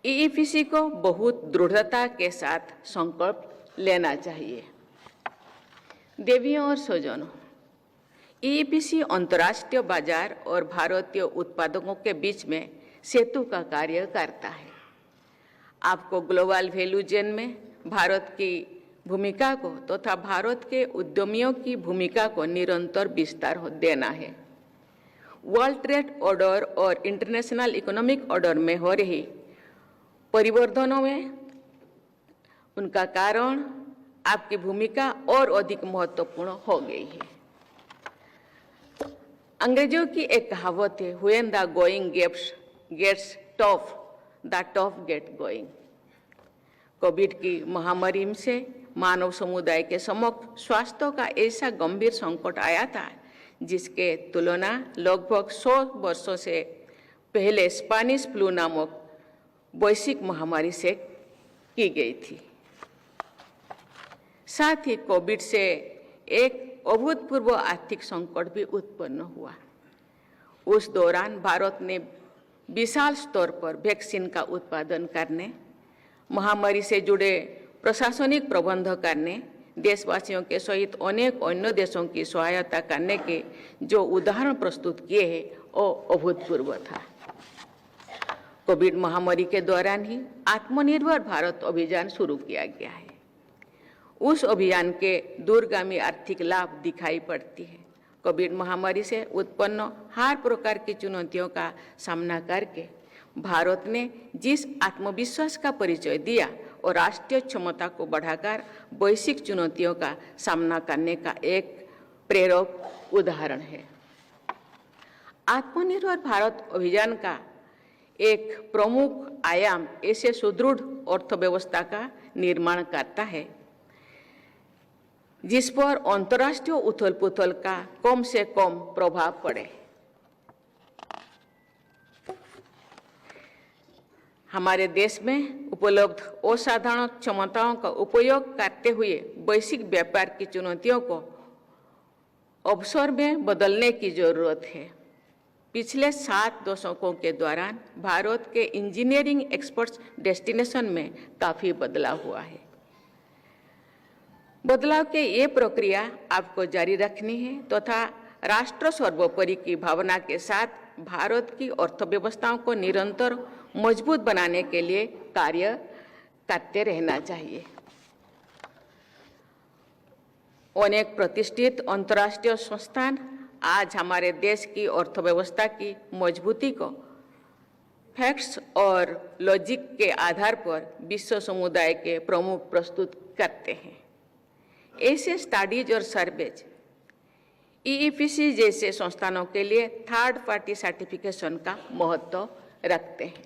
EEPC को बहुत दृढ़ता के साथ संकल्प लेना चाहिए। देवियों और स्वजनों, ईईपीसी अंतर्राष्ट्रीय बाजार और भारतीय उत्पादकों के बीच में सेतु का कार्य करता है। आपको ग्लोबल वैल्यू चेन में भारत की भूमिका को तथा भारत के उद्यमियों की भूमिका को निरंतर विस्तार देना है। वर्ल्ड ट्रेड ऑर्डर और इंटरनेशनल इकोनॉमिक ऑर्डर में हो रही परिवर्तनों में उनका कारण आपकी भूमिका और अधिक महत्वपूर्ण हो गई है। अंग्रेजों की एक कहावत है, when the going gets tough the tough get going. Covid की महामारी से मानव समुदाय के समक्ष स्वास्थ्य का ऐसा गंभीर संकट आया था जिसके तुलना लगभग 100 वर्षों से पहले स्पेनिश फ्लू नामक वैश्विक महामारी से की गई थी। साथ ही कोविड से एक अभूतपूर्व आर्थिक संकट भी उत्पन्न हुआ। उस दौरान भारत ने विशाल स्तर पर वैक्सीन का उत्पादन करने, महामारी से जुड़े प्रशासनिक प्रबंध करने, देशवासियों के सहित अनेक अन्य देशों की सहायता करने के जो उदाहरण प्रस्तुत किए हैं वो अभूतपूर्व था। कोविड महामारी के दौरान ही आत्मनिर्भर भारत अभियान शुरू किया गया है। उस अभियान के दूरगामी आर्थिक लाभ दिखाई पड़ती है। कोविड महामारी से उत्पन्न हर प्रकार की चुनौतियों का सामना करके भारत ने जिस आत्मविश्वास का परिचय दिया और राष्ट्रीय क्षमता को बढ़ाकर वैश्विक चुनौतियों का सामना करने का एक प्रेरक उदाहरण है। आत्मनिर्भर भारत अभियान का एक प्रमुख आयाम ऐसे सुदृढ़ अर्थव्यवस्था का निर्माण करता है जिस पर अंतर्राष्ट्रीय उथल पुथल का कम से कम प्रभाव पड़े। हमारे देश में उपलब्ध असाधारण क्षमताओं का उपयोग करते हुए वैश्विक व्यापार की चुनौतियों को अवसर में बदलने की जरूरत है। पिछले 7 दशकों के दौरान भारत के इंजीनियरिंग एक्सपर्ट्स डेस्टिनेशन में काफी बदलाव हुआ है। बदलाव के ये प्रक्रिया आपको जारी रखनी है तथा राष्ट्र सर्वोपरि की भावना के साथ भारत की अर्थव्यवस्थाओं को निरंतर मजबूत बनाने के लिए कार्य करते रहना चाहिए। अनेक प्रतिष्ठित अंतर्राष्ट्रीय संस्थान आज हमारे देश की अर्थव्यवस्था की मजबूती को फैक्ट्स और लॉजिक के आधार पर विश्व समुदाय के प्रमुख प्रस्तुत करते हैं। ऐसे स्टडीज और सर्वेज ईईपीसी जैसे संस्थानों के लिए थर्ड पार्टी सर्टिफिकेशन का महत्व रखते हैं।